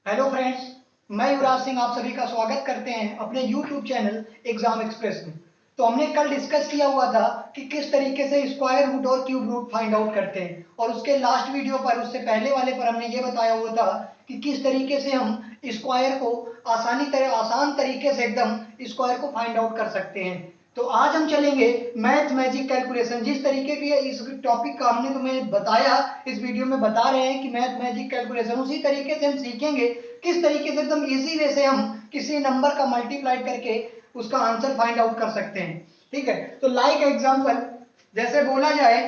Hello friends, मैं युवराज सिंह आप सभी का स्वागत करते हैं अपने यूट्यूब चैनल एग्जाम एक्सप्रेस में। तो हमने कल डिस्कस किया हुआ था कि किस तरीके से स्क्वायर रूट और क्यूब रूट फाइंड आउट करते हैं, और उसके लास्ट वीडियो पर, उससे पहले वाले पर हमने ये बताया हुआ था कि किस तरीके से हम स्क्वायर को आसान तरीके से एकदम स्क्वायर को फाइंड आउट कर सकते हैं। तो आज हम चलेंगे मैथ मैजिक कैलकुलेशन। जिस तरीके की इस टॉपिक का हमने तुम्हें बताया, इस वीडियो में बता रहे हैं कि मैथ मैजिक कैलकुलेशन, उसी तरीके से हम सीखेंगे किस तरीके से एकदम इजी वे से हम किसी नंबर का मल्टीप्लाई करके उसका आंसर फाइंड आउट कर सकते हैं। ठीक है, तो लाइक एग्जांपल, जैसे बोला जाए,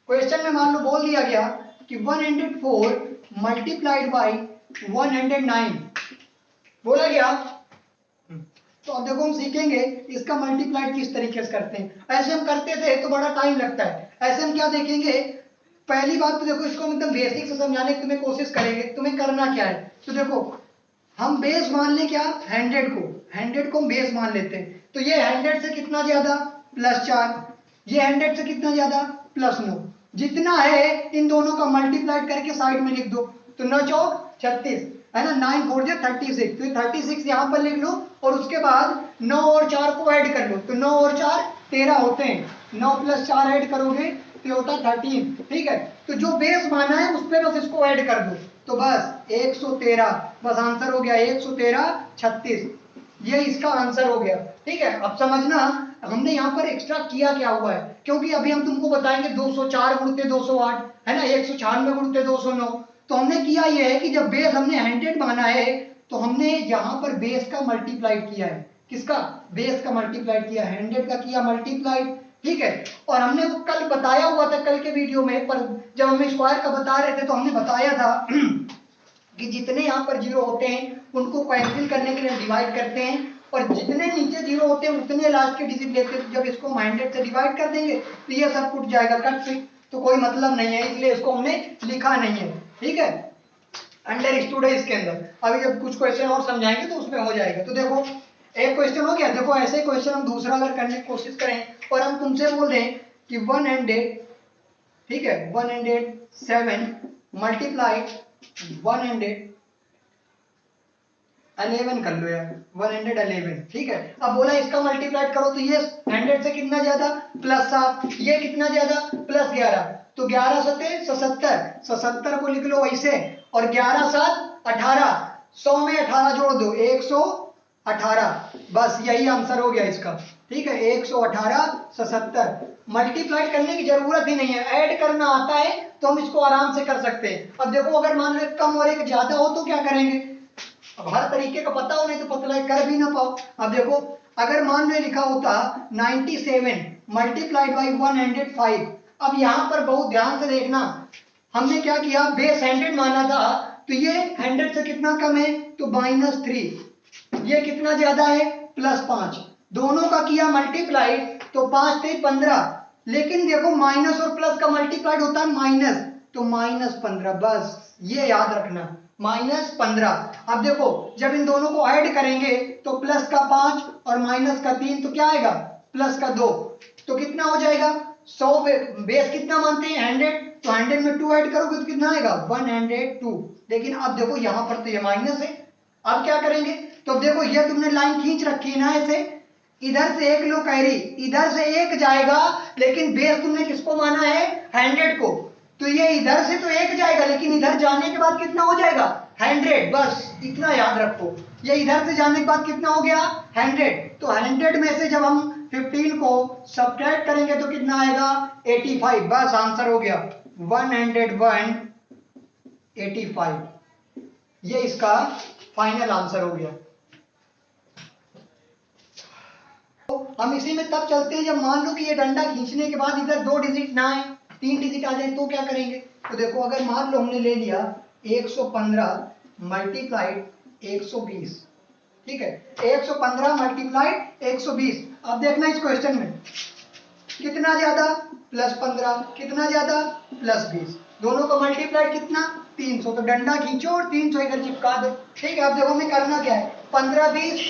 क्वेश्चन में मान लो बोल दिया गया कि 104 मल्टीप्लाइड बाई 109 बोला गया। तो अब देखो हम सीखेंगे इसका मल्टीप्लाइड किस तरीके से करते हैं। ऐसे हम करते थे तो बड़ा टाइम लगता है। ऐसे हम क्या देखेंगे, पहली बात तो देखो, इसको हम एकदम बेसिक से समझाने की तुम्हें कोशिश करेंगे। तुम्हें करना क्या है, तो देखो हम बेस मान लें क्या, 100 को हम बेस मान लेते हैं। तो ये 100 से कितना ज्यादा +4, ये 100 से कितना ज्यादा +9, जितना है इन दोनों का मल्टीप्लाइड करके साइड में लिख दो। तो 9 चौक 36 है ना, 9 4 36, तो 36 यहाँ पर लिख लो, और उसके बाद 9 और 4 को ऐड कर लो। तो 9 और 4 13 होते हैं, 9 + 4 ऐड करोगे तो होता है 13। ठीक है, तो जो बेस माना है उस पर बस इसको ऐड कर दो, तो बस 113, बस आंसर हो गया 113 36। ये इसका आंसर हो गया। ठीक है, अब समझना हमने यहाँ पर एक्स्ट्रा किया क्या हुआ है, क्योंकि अभी हम तुमको बताएंगे 204 गुणते 208 है ना, 196 गुणते 209। तो हमने किया यह है कि जब बेस हमने 100 माना है तो हमने यहाँ पर बेस का मल्टीप्लाइड किया है। किसका, बेस का मल्टीप्लाइड किया, 100 का किया मल्टीप्लाइड। ठीक है, और हमने वो कल बताया हुआ था, कल के वीडियो में, पर जब हम स्क्वायर का बता रहे थे तो हमने बताया था कि जितने यहाँ पर जीरो होते हैं उनको कैंसिल करने के लिए डिवाइड करते हैं, और जितने नीचे जीरो होते हैं उतने लास्ट के डिजिट लेते हैं। जब इसको 100 से डिवाइड कर देंगे तो ये सब टूट जाएगा, कट से, तो कोई मतलब नहीं है, इसलिए इसको हमने लिखा नहीं है। ठीक है, अंडरस्टूड है इसके अंदर। अभी जब कुछ क्वेश्चन और समझाएंगे तो उसमें हो जाएगा। तो देखो एक क्वेश्चन हो गया। देखो ऐसे क्वेश्चन हम दूसरा अगर करने की कोशिश करें और हम तुमसे बोल दें कि 100, ठीक है, 107 मल्टीप्लाई 111 कर लो यार, 111। ठीक है, अब बोला इसका मल्टीप्लाइड करो, तो ये 100 से कितना ज्यादा +7, ये कितना ज्यादा +11, तो 11 सते 77, 77 को लिख लो वैसे, और 11 7 18, 100 में 18 जोड़ दो 118, बस यही आंसर हो गया इसका। ठीक है, 118 77। मल्टीप्लाइड करने की जरूरत ही नहीं है, ऐड करना आता है तो हम इसको आराम से कर सकते हैं। अब देखो अगर मान लो कम और एक ज्यादा हो तो क्या करेंगे, अब हर तरीके का पता हो, नहीं तो पता कर भी ना पाओ। अब देखो अगर मान लो लिखा होता 97 मल्टीप्लाइड बाई 105, अब यहाँ पर बहुत ध्यान से देखना, हमने क्या किया, बेस 100 माना था, तो ये 100 से कितना कम है, तो -3, ये कितना ज्यादा है, +5, दोनों का किया मल्टीप्लाइड, तो 5 × 15, लेकिन देखो माइनस और प्लस का मल्टीप्लाइड होता है माइनस, तो -15, बस ये याद रखना, -15। अब देखो जब इन दोनों को ऐड करेंगे तो प्लस का 5 और माइनस का 3, तो क्या आएगा, प्लस का 2, तो कितना हो जाएगा 100। बेस कितना मानते हैं 100, तो 100 में 2 ऐड करोगे तो कितना आएगा 102। लेकिन अब देखो यहाँ पर तो ये माइनस है, अब क्या करेंगे, तो देखो ये तुमने लाइन खींच रखी है ना ऐसे, इधर से एक लो कैरी, इधर से एक जाएगा, लेकिन बेस तुमने किसको माना है 100 को, तो ये इधर से तो एक जाएगा, लेकिन इधर जाने के बाद कितना हो जाएगा 100, बस इतना याद रखो। ये इधर से जाने के बाद कितना हो गया 100, तो 100 में से जब हम 15 को सब्ट्रैक्ट करेंगे तो कितना आएगा 85, बस आंसर हो गया 101 85। ये इसका फाइनल आंसर हो गया। हम इसी में तब चलते हैं जब मान लो कि ये डंडा खींचने के बाद इधर 2 डिजिट ना आए, 3 डिजिट आ जाए, तो क्या करेंगे। तो देखो अगर मान लो हमने ले लिया 115 मल्टीप्लाइड 120, ठीक है, 115 मल्टीप्लाइड 120। अब देखना इस क्वेश्चन में कितना ज्यादा, +15, कितना ज्यादा +20, दोनों का मल्टीप्लाइड कितना 300, तो डंडा खींचो और 300 इधर चिपका दो। ठीक है, अब देखो हमें करना क्या है, 15 20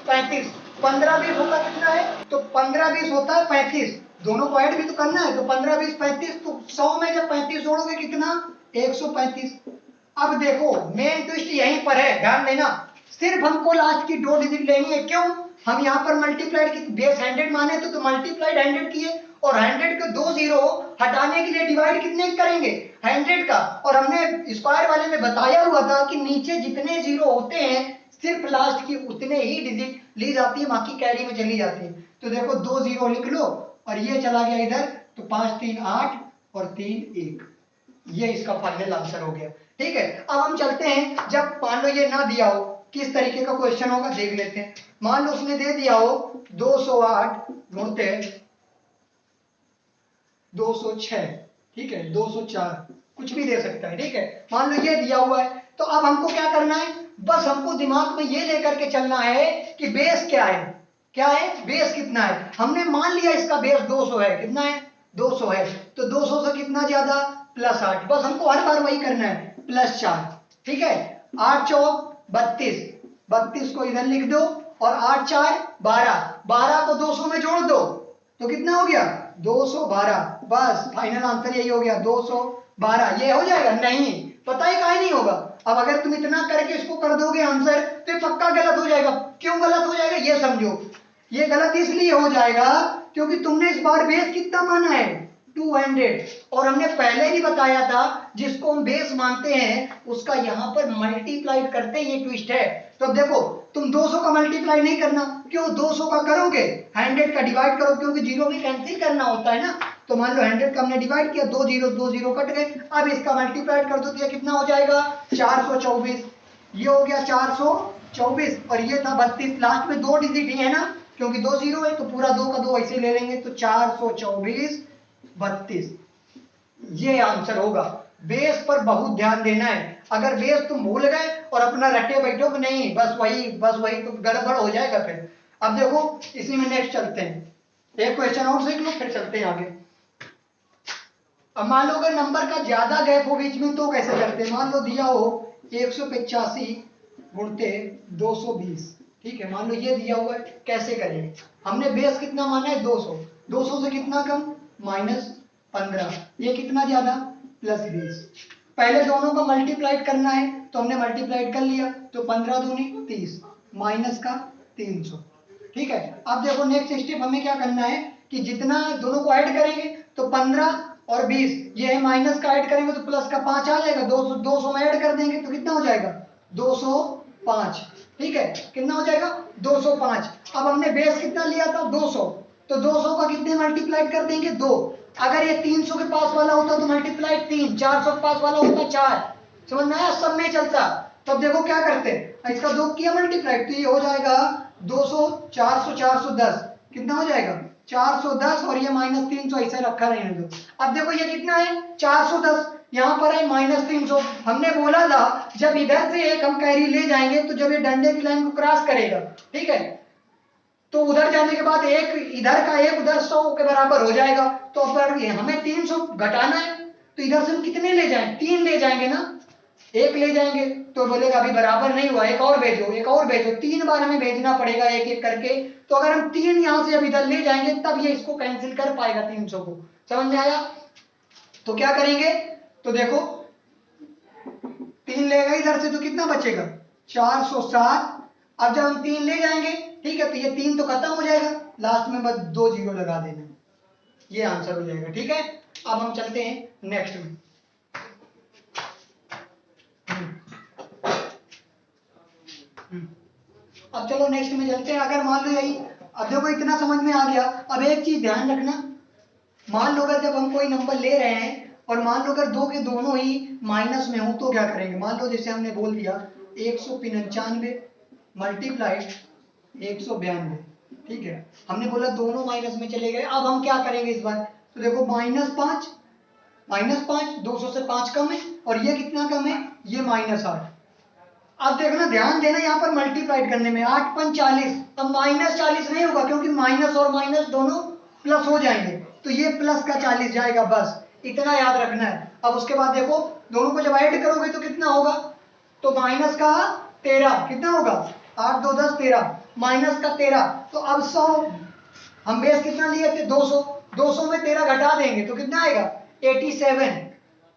35, 15 20 होता कितना है, तो 15 20 होता है 35, दोनों को ऐड भी तो करना है, तो 15 20 35, तो 100 में जब 35 जोड़ोगे कितना 135, अब देखो मेन ट्विस्ट यहीं पर है, ध्यान देना। सिर्फ हमको लास्ट की 2 डिजिट लेनी है। क्यों? हम यहाँ पर मल्टीप्लाइड की बेस 100 माने तो मल्टीप्लाइड 100 किए, और 100 को 2 जीरो हटाने के लिए डिवाइड कितने करेंगे? 100 का। और हमने स्क्वायर वाले में बताया हुआ था कि नीचे जितने जीरो होते हैं सिर्फ लास्ट की उतने ही डिजिट ली जाती है, बाकी कैरी में चली जाती है। तो देखो 2 जीरो लिख लो और ये चला गया इधर, तो 5 3 8 और 3 1, ये इसका फाइनल आंसर हो गया। ठीक है, अब हम चलते हैं, जब मान लो ये ना दिया हो किस तरीके का क्वेश्चन होगा देख लेते हैं। मान लो उसने दे दिया हो 208 गुणते 206, ठीक है, 204, कुछ भी दे सकता है। ठीक है, मान लो ये दिया हुआ है, तो अब हमको क्या करना है? बस हमको दिमाग में ये लेकर के चलना है कि बेस क्या है, क्या है बेस कितना है। हमने मान लिया इसका बेस 200 है, कितना है? 200 है, तो 200 से कितना ज्यादा? +8। बस हमको हर बार वही करना है, +4। ठीक है, 8 चौक 32, 32 को इधर लिख दो, और 8 4 12, 12 को 200 में जोड़ दो तो कितना हो गया? 212। बस फाइनल आंसर यही हो गया, 212। ये हो जाएगा? नहीं, पता है काहे नहीं होगा। अब अगर तुम इतना करके इसको कर दोगे आंसर तो ये पक्का गलत हो जाएगा। क्यों गलत हो जाएगा ये समझो। ये गलत इसलिए हो जाएगा क्योंकि तुमने इस बार बेस कितना माना है? 200, और हमने पहले ही बताया था जिसको हम बेस मानते हैं उसका यहाँ पर मल्टीप्लाइड करते हैं, ये ट्विस्ट है। तो अब देखो तुम 200 का मल्टीप्लाई नहीं करना, क्यों? 200 का करोगे 100 का डिवाइड करो, क्योंकि जीरो भी कैंसिल करना होता है ना। तो मान लो 100 का हमने डिवाइड किया, 2 जीरो कट गए। अब इसका मल्टीप्लाइड कर दो तो ये कितना हो जाएगा? 424। ये हो गया 424, और ये था 32। लास्ट में 2 डिजिट ही है ना, क्योंकि 2 जीरो है तो पूरा 2 का 2 ऐसे ले लेंगे, तो 424 32, ये आंसर होगा। बेस पर बहुत ध्यान देना है। अगर बेस तुम भूल गए और अपना रटे बैठो कि नहीं बस वही तो गड़बड़ हो जाएगा फिर। अब देखो इसी में नेक्स्ट चलते हैं, एक क्वेश्चन और सीख लो फिर चलते हैं आगे। अब मान लो अगर नंबर का ज्यादा गैप हो बीच में तो कैसे करते हैं? मान लो दिया हो 185 गुणते 220, ठीक है, मान लो ये दिया हुआ है, कैसे करेंगे? हमने बेस कितना माना है? 200, 200 से कितना कम? -15, ये कितना ज्यादा? +20। पहले दोनों का मल्टीप्लाइड करना है तो हमने मल्टीप्लाइड कर लिया, तो 15 दूनी 30, माइनस का 300। ठीक है, अब देखो नेक्स्ट स्टेप हमें क्या करना है कि जितना दोनों को ऐड करेंगे तो 15 और 20, ये है माइनस का ऐड करेंगे तो प्लस का 5 आ जाएगा, 200 में ऐड कर देंगे तो कितना हो जाएगा? 205। ठीक है, कितना हो जाएगा? 205। अब हमने बेस कितना लिया था? 200, तो 200 का कितने मल्टीप्लाइड कर देंगे? 2। अगर ये 300 के पास वाला होता तो मल्टीप्लाइड 3, 400 के पास वाला होता 4। समझ में आया? सब में चलता। तब देखो क्या करते हैं, इसका 2 किया मल्टीप्लाइड तो ये हो जाएगा 200, 400, 410, कितना हो जाएगा? 410, और ये -300 ऐसे रखा रहने दो। अब देखो ये कितना है? 410, यहाँ पर है -300। हमने बोला था जब इधर से एक हम कैरी ले जाएंगे तो जब ये डंडे की लाइन को क्रॉस करेगा, ठीक है, तो उधर जाने के बाद एक इधर का एक उधर 100 के बराबर हो जाएगा। तो अगर हमें 300 घटाना है तो इधर से हम कितने ले जाएं? 3 ले जाएंगे ना, 1 ले जाएंगे तो बोलेगा अभी बराबर नहीं हुआ, एक और भेजो, एक और भेजो, 3 बार हमें भेजना पड़ेगा एक एक करके। तो अगर हम 3 यहां से अब इधर ले जाएंगे तब ये इसको कैंसिल कर पाएगा 300 को। समझ में आया? तो क्या करेंगे? तो देखो 3 लेगा इधर से तो कितना बचेगा? 407। अब जब हम 3 ले जाएंगे, ठीक है, तो ये 3 तो खत्म हो जाएगा, लास्ट में बस 2 जीरो लगा देना, ये आंसर हो जाएगा। ठीक है, अब हम चलते हैं नेक्स्ट में। अब चलो नेक्स्ट में चलते हैं। अगर मान लो यही, अब देखो इतना समझ में आ गया। अब एक चीज ध्यान रखना, मान लो अगर जब हम कोई नंबर ले रहे हैं और मान लो अगर दो के दोनों ही माइनस में हो तो क्या करेंगे? मान लो जैसे हमने बोल दिया 195 मल्टीप्लाइड 192, ठीक है, हमने बोला दोनों माइनस में चले गए। अब हम क्या करेंगे इस बार? तो देखो -5, 200 से 5 कम है, और ये कितना कम है? ये -8। अब देखना, ध्यान देना यहाँ पर मल्टीप्लाइड करने में, 8 5 40। अब -40 नहीं होगा क्योंकि माइनस और माइनस दोनों प्लस हो जाएंगे, तो ये प्लस का 40 जाएगा, बस इतना याद रखना है। अब उसके बाद देखो दोनों को जब ऐड करोगे तो कितना होगा? तो माइनस का 13, कितना होगा? 8 2 10 13, माइनस का 13। तो अब 100, हम बेस कितना लिए थे? 200, 200 में 13 घटा देंगे तो कितना आएगा? 87।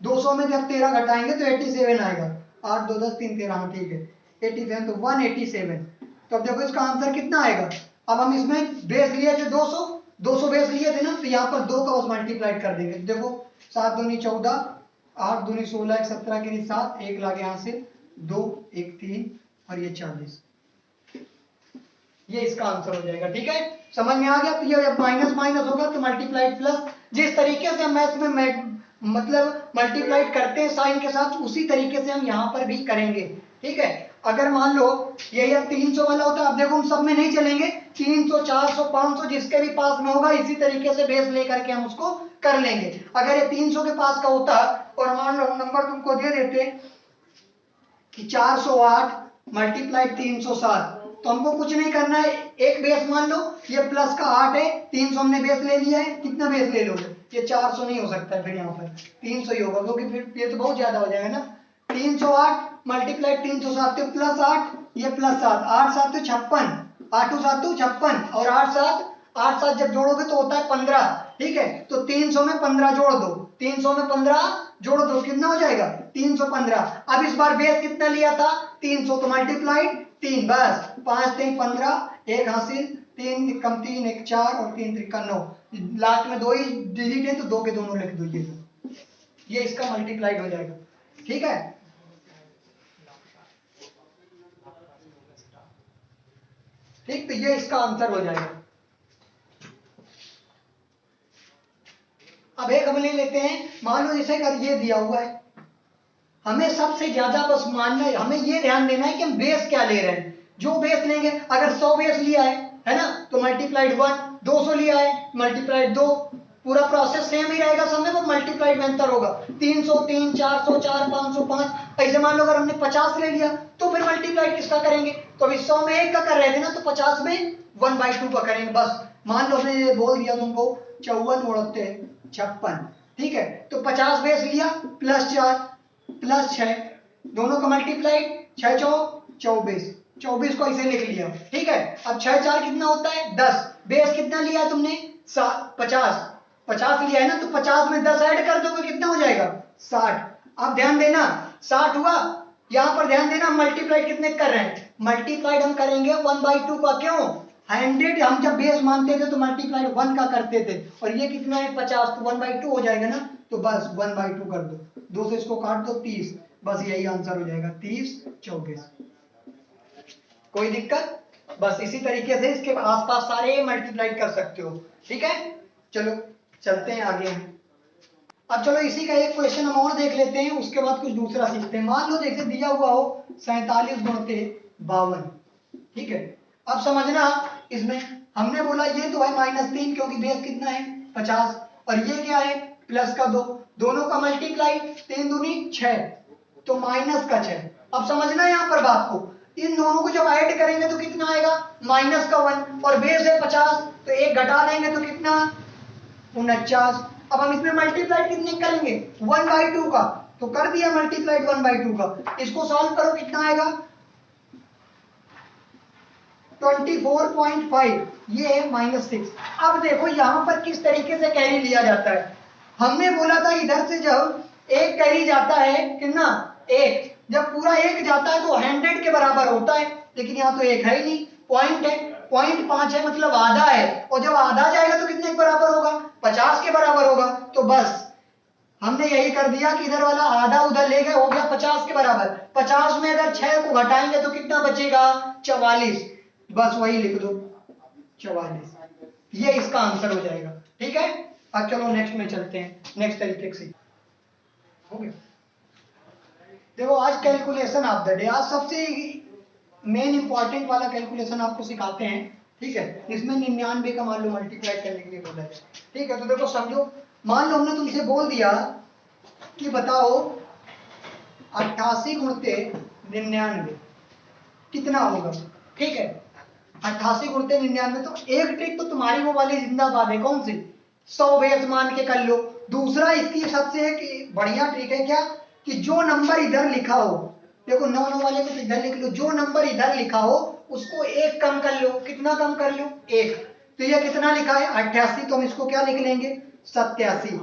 200 में जब 13 घटाएंगे तो 87 आएगा। 8 2 10 3 13, हाँ ठीक है 87, तो 187। तो अब देखो इसका आंसर कितना आएगा। अब हम इसमें बेस लिए थे 200 बेस लिए थे ना, तो यहाँ पर 2 का बस मल्टीप्लाइड कर देंगे। तो देखो 7 दूनी 14, 8 दूनी 16, 17 के लिए 7, 1 लागे यहाँ से 2 1 3 और ये 40। ये इसका आंसर हो जाएगा। ठीक है, समझ में आ गया। तो ये माइनस माइनस होगा तो मल्टीप्लाइड प्लस, जिस तरीके से हम मैथ्स में मतलब मल्टीप्लाइड करते हैं साइन के साथ, उसी तरीके से हम यहाँ पर भी करेंगे। ठीक है, अगर मान लो ये 300 वाला होता है, अब देखो हम सब में नहीं चलेंगे, 300 400 500 जिसके भी पास में होगा इसी तरीके से बेस लेकर के हम उसको कर लेंगे। अगर ये 300 के पास का होता और मान लो नंबर तुमको दे देते कि 408 मल्टीप्लाइड 307, तो हमको कुछ नहीं करना है, एक बेस मान लो ये प्लस का 8 है, 300 हमने बेस ले लिया है। कितना बेस ले लोगे, ये 400 नहीं हो सकता है, फिर यहाँ पर 300 ही होगा, क्योंकि फिर ये तो बहुत ज्यादा हो जाएगा ना। 308 मल्टीप्लाइड 307 तो प्लस 8, ये प्लस 7, 8 7 तो 56, 8 7 तो 56 और 8 7 जब जोड़ोगे तो होता है 15। ठीक है, तो 300 में 15 जोड़ दो, 300 में 15 जोड़ दो, कितना हो जाएगा 315। अब इस बार बेस कितना लिया था 300, तो मल्टीप्लाइड 3, बस 5 3 15, 1 हासिल, 3 कम 3 1 4 और 3 3 9, लास्ट में 2 ही डिजिट है तो 2 के दोनों लिख दीजिए, ये इसका मल्टीप्लाइड हो जाएगा। ठीक है, ठीक, तो ये इसका आंसर हो जाएगा। अब एक हम ले लेते हैं, मान लो जैसे अगर ये दिया हुआ है, हमें सबसे ज्यादा बस मानना है, हमें ये ध्यान देना है कि हम बेस क्या ले रहे हैं। जो बेस लेंगे, अगर 100 बेस लिया है ना, तो मल्टीप्लाइड 1, 200 लिया है मल्टीप्लाइड 2, पूरा प्रोसेस सेम ही रहेगा, सब में वो मल्टीप्लाइड में अंतर होगा। 300 3, 400 4, 500 5, ऐसे मान लो अगर हमने 50 ले लिया तो फिर मल्टीप्लाइड किसका करेंगे, तो अभी 100 में 1 का कर रहे थे ना, तो 50 में 1/2 का करेंगे। बस मान लो हमने बोल दिया तुमको 54 उड़ते 56, ठीक है, तो 50 बेस लिया प्लस 4 प्लस 6, दोनों का मल्टीप्लाइड 6 24, 24 को ऐसे लिख लिया। ठीक है, अब 6 4 कितना होता है 10, बेस कितना लिया है तुमने 50 लिया है ना, तो 50 में 10 ऐड कर दोगे कितना हो जाएगा 60। अब ध्यान देना 60 हुआ, यहां पर ध्यान देना मल्टीप्लाइड कितने कर रहे हैं, मल्टीप्लाइड हम करेंगे 1/2 का। क्यों, 100 हम जब बेस मानते थे तो मल्टीप्लाइड 1 का करते थे, और ये कितना है 50, तो 1/2 हो जाएगा ना, तो बस 1/2 कर दो, 2 से इसको काट दो 30, बस यही आंसर हो जाएगा 30 24। कोई दिक्कत, बस इसी तरीके से इसके आसपास सारे मल्टीप्लाइड कर सकते हो। ठीक है, चलो चलते हैं आगे। अब चलो इसी का एक क्वेश्चन हम और देख लेते हैं, उसके बाद कुछ दूसरा सीखते हैं। मान लो जैसे दिया हुआ हो 47 गुणते 52, ठीक है, अब समझना इसमें हमने बोला ये तो है -3, क्योंकि बेस कितना है 50, और ये क्या है प्लस का 2, दोनों का मल्टीप्लाई 3 दूनी 6, तो माइनस का 6। अब समझना यहाँ पर बात को, इन दोनों को जब ऐड करेंगे तो कितना आएगा -1, और बेस है 50, तो 1 घटा देंगे तो कितना 49। अब हम इसमें मल्टीप्लाई कितने करेंगे 1/2 का, तो कर दिया मल्टीप्लाइड 1/2 का। इसको सॉल्व करो कितना आएगा 24.5, ये है -6। अब देखो यहां पर किस तरीके से कैरी लिया जाता है। हमने बोला था इधर से जब एक कैरी जाता है कितना 1, जब पूरा 1 जाता है तो 100 के बराबर होता है, लेकिन यहाँ तो 1 है ही नहीं, पॉइंट है 0.5 है, मतलब आधा है, और जब आधा जाएगा तो कितने के बराबर होगा 50 के बराबर होगा। तो बस हमने यही कर दिया कि इधर वाला आधा उधर ले गए, हो गया 50 के बराबर। 50 में अगर 6 को घटाएंगे तो कितना बचेगा 44, बस वही लिख दो 44, ये इसका आंसर हो जाएगा। ठीक है, अब चलो नेक्स्ट में चलते हैं, नेक्स्ट तरीके से हो गया। देखो आज कैलकुलेशन ऑफ द डे, आज सबसे मेन इंपॉर्टेंट वाला कैलकुलेशन आपको सिखाते हैं। ठीक है, इसमें 99 का मान लो मल्टीप्लाई करने के लिए बोला है। ठीक है, तो देखो समझो, मान लो हमने तुमसे बोल दिया कि बताओ 88 गुणते 99 कितना होगा। ठीक है, 88 गुणते 99, तो एक ट्रिक तो तुम्हारी वो वाली जिंदाबाद है, कौन सी 100 बेस मान के कर लो। दूसरा इसकी सबसे एक बढ़िया ट्रिक है क्या, कि जो नंबर इधर लिखा हो, देखो 9 9 वाले को तो इधर लिख लो, जो नंबर इधर लिखा हो उसको 1 कम कर लो। कितना कम कर लो 1, तो ये कितना लिखा है 88, तो हम इसको क्या लिख लेंगे 87।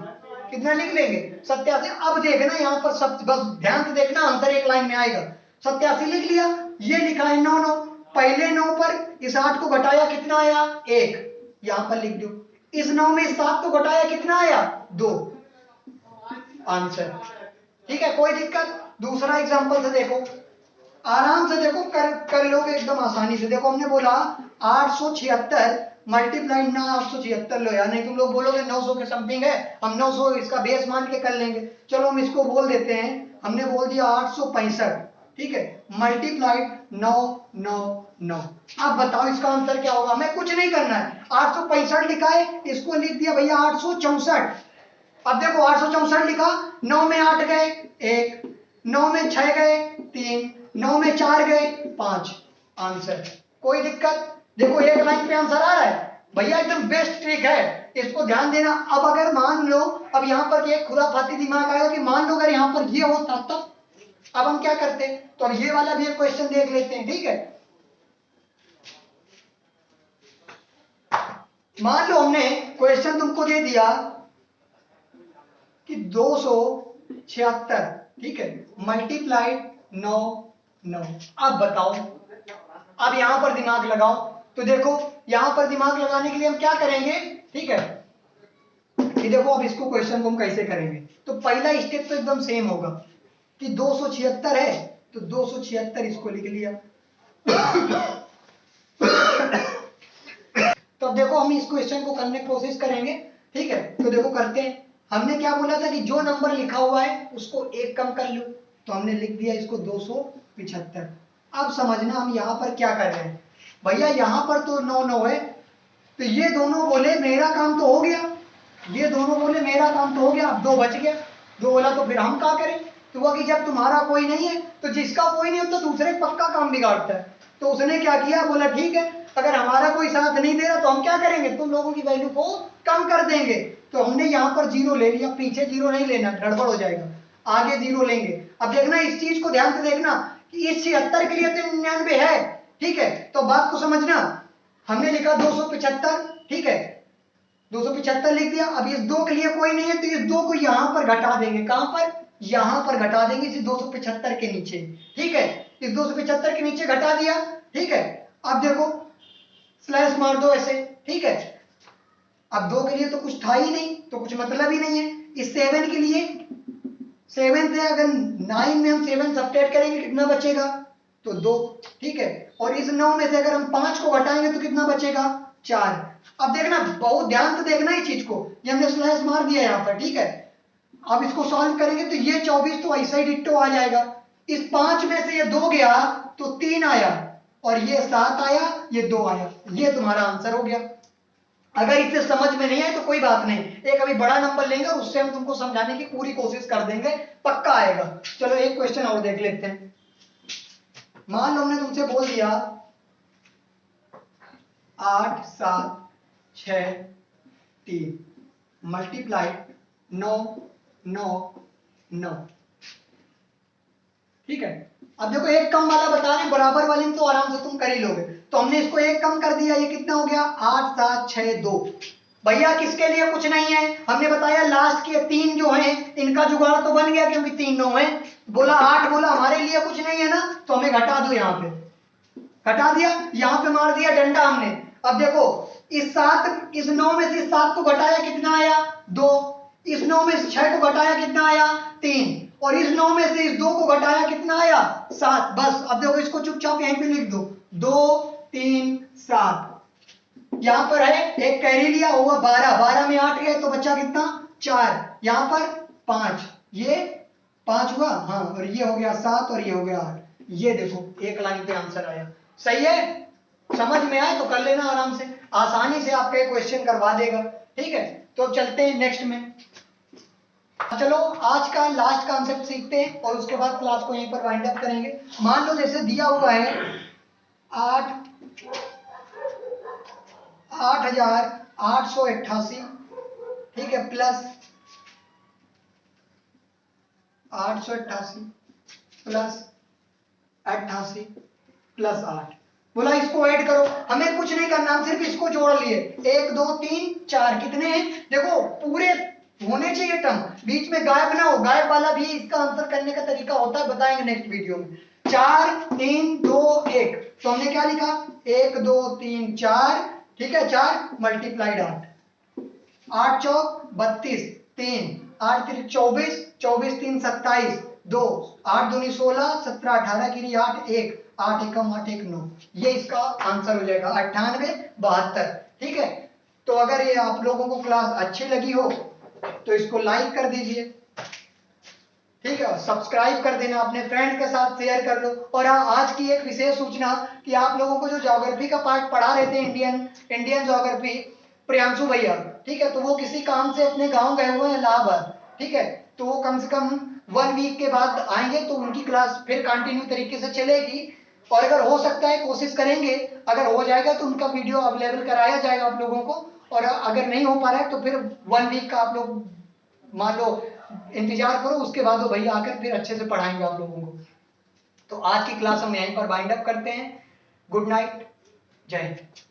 कितना लिख लेंगे 87। अब देखना यहाँ पर सब बस ध्यान से देखना, आंसर एक लाइन में आएगा। 87 लिख लिया, ये लिखा है 9 9, पहले 9 पर इस 8 को घटाया कितना आया 1, यहां पर लिख दो। इस 9 में इस 7 को घटाया कितना आया 2, आंसर। ठीक है, कोई दिक्कत? दूसरा एग्जांपल से देखो, आराम से देखो, कर लोगे एकदम आसानी से। देखो हमने बोला 876 मल्टीप्लाई ना 876 लो यार, नहीं तुम लोग बोलोगे 900 के समथिंग है, हम 900 इसका बेस मान के कर लेंगे। चलो हम इसको बोल देते हैं, हमने बोल दिया 865, ठीक है, मल्टीप्लाइड 9 9 9। अब बताओ इसका आंसर क्या होगा? हमें कुछ नहीं करना है, 865 लिखा है, इसको लिख दिया भैया 864। अब देखो 864 लिखा, 9 में 8 गए 1, 9 में 6 गए 3, 9 में 4 गए 5, आंसर। कोई दिक्कत? देखो एक लाइन पे आंसर आ रहा है भैया, एकदम बेस्ट ट्रिक है, इसको ध्यान देना। अब अगर मान लो, अब यहाँ पर ये खुराफाती दिमाग आएगा कि मान लो अगर यहाँ पर ये होता तब, अब हम क्या करते? तो ये वाला भी एक क्वेश्चन देख लेते हैं, ठीक है। मान लो हमने क्वेश्चन तुमको दे दिया कि 276, ठीक है, मल्टीप्लाइड 9 9। अब बताओ, अब यहां पर दिमाग लगाओ। तो देखो यहां पर दिमाग लगाने के लिए हम क्या करेंगे, ठीक है, कि देखो अब इसको क्वेश्चन को हम कैसे करेंगे। तो पहला स्टेप तो एकदम सेम होगा कि 276 है तो 276 इसको लिख लिया। तो अब देखो हम इस क्वेश्चन को करने की कोशिश करेंगे, ठीक है। तो देखो करते हैं। हमने क्या बोला था कि जो नंबर लिखा हुआ है उसको एक कम कर लो, तो हमने लिख दिया इसको 275। अब समझना हम यहाँ पर क्या कर रहे हैं भैया, यहाँ पर तो 9 9 है, तो ये दोनों बोले मेरा काम तो हो गया, ये दोनों बोले मेरा काम तो हो गया, अब 2 बच गया। 2 बोला तो फिर हम क्या करें? तो वो कि जब तुम्हारा कोई नहीं है तो जिसका कोई नहीं होता दूसरे पक्का काम बिगाड़ता है। तो उसने क्या किया, बोला ठीक है अगर हमारा कोई साथ नहीं दे रहा तो हम क्या करेंगे, तुम लोगों की वैल्यू को कम कर देंगे। तो हमने यहाँ पर 0 ले लिया, पीछे 0 नहीं लेना, गड़बड़ हो जाएगा, आगे 0 लेंगे। अब देखना इस चीज को ध्यान से देखना कि इस 76 के लिए तो 99 है, ठीक है। तो बात को समझना, हमने लिखा 275, ठीक है, 275 लिख दिया। अब इस 2 के लिए कोई नहीं है तो इस 2 को यहां पर घटा देंगे, कहां पर? यहां पर घटा देंगे, इस 275 के नीचे, ठीक है। इस 275 के नीचे घटा दिया, ठीक है। अब देखो स्लैश मार दो ऐसे, ठीक है। अब 2 के लिए तो कुछ था ही नहीं, तो कुछ मतलब ही नहीं है। इस 7 के लिए, 7 से अगर 9 में हम 7 सब्ट्रैक्ट करेंगे कितना बचेगा? तो 2, ठीक है। और इस 9 में से अगर हम 5 को घटाएंगे तो कितना बचेगा? 4। अब देखना, बहुत ध्यान से देखना इस चीज को, ये हमने स्लैश मार दिया यहाँ पर, ठीक है। अब इसको सॉल्व करेंगे तो ये 24 तो ऐसा ही डिट्टो आ जाएगा। इस 5 में से ये 2 गया तो 3 आया, और ये 7 आया, ये 2 आया, ये तुम्हारा आंसर हो गया। अगर इसे समझ में नहीं आए तो कोई बात नहीं, एक अभी बड़ा नंबर लेंगे और उससे हम तुमको समझाने की पूरी कोशिश कर देंगे, पक्का आएगा। चलो एक क्वेश्चन और देख लेते हैं। मान लो हमने तुमसे बोल दिया 8 7 6 3 मल्टीप्लाइड 9 9 9, ठीक है। अब देखो एक कम वाला बता रहे, बराबर वाले में तो आराम से तुम कर ही लोगे। तो हमने इसको एक कम कर दिया, ये कितना हो गया? 8 7 6 2। भैया किसके लिए कुछ नहीं है, हमने बताया लास्ट के 3 जो हैं इनका जुगाड़ तो बन गया क्योंकि 3 9 है। बोला 8, बोला हमारे लिए कुछ नहीं है ना, तो हमें घटा दो, यहाँ पे घटा दिया, यहाँ पे मार दिया डंडा हमने। अब देखो इस 7, इस 9 में से इस 7 को घटाया कितना आया? 2। इस 9 में से 6 को घटाया कितना आया? 3। और इस 9 में से इस 2 को घटाया कितना आया? 7। बस अब देखो इसको चुपचाप यहीं पे लिख दो, 2 3 7। यहां पर है एक कैरी लिया, हुआ 12, 12 में 8 गए तो बच्चा कितना? 4। यहां पर 5, ये 5 हुआ, हाँ, और ये हो गया 7 और ये हो गया 8। ये देखो एक लाइन पे आंसर आया। सही है, समझ में आए तो कर लेना आराम से, आसानी से आपका क्वेश्चन करवा देगा, ठीक है। तो चलते हैं नेक्स्ट में। चलो आज का लास्ट कॉन्सेप्ट सीखते हैं और उसके बाद क्लास को यहीं पर वाइंड अप करेंगे। मान लो जैसे दिया हुआ है 8,888, ठीक है, प्लस 888 प्लस 88 प्लस 8। बोला इसको ऐड करो, हमें कुछ नहीं करना, हम सिर्फ इसको जोड़ लिए, 1 2 3 4, कितने हैं? देखो पूरे होने चाहिए टर्म, बीच में गायब ना हो। गायब वाला भी इसका आंसर करने का तरीका होता है, बताएंगे नेक्स्ट वीडियो में। 4 3 2 1, तो हमने क्या लिखा 1 2 3 4, ठीक है 4 मल्टीप्लाइड 8, 8 चौक 32, 3 8 3 24, 24 3 27, 2 8 दूनी 16, 17 18 गिरी 8 1, 8 एकम 8 1 9, ये इसका आंसर हो जाएगा 98 72। ठीक है, तो अगर ये आप लोगों को क्लास अच्छी लगी हो तो इसको लाइक कर दीजिए, ठीक है, सब्सक्राइब कर देना, अपने फ्रेंड के साथ शेयर कर लो। और हाँ, आज की एक विशेष सूचना कि आप लोगों को जो ज्योग्राफी का पार्ट पढ़ा रहे थे, इंडियन ज्योग्राफी, प्रियांशु भैया, ठीक है, तो वो किसी काम से अपने गांव गए हुए हैं इलाहाबाद, ठीक है, तो वो कम से कम 1 वीक के बाद आएंगे, तो उनकी क्लास फिर कंटिन्यू तरीके से चलेगी। और अगर हो सकता है कोशिश करेंगे, अगर हो जाएगा तो उनका वीडियो अवेलेबल कराया जाएगा आप लोगों को, और अगर नहीं हो पा रहा है तो फिर 1 वीक का आप लोग मान लो इंतजार करो, उसके बाद वो भैया आकर फिर अच्छे से पढ़ाएंगे आप लोगों को। तो आज की क्लास हम यहीं पर बाइंड अप करते हैं। गुड नाइट, जय हिंद।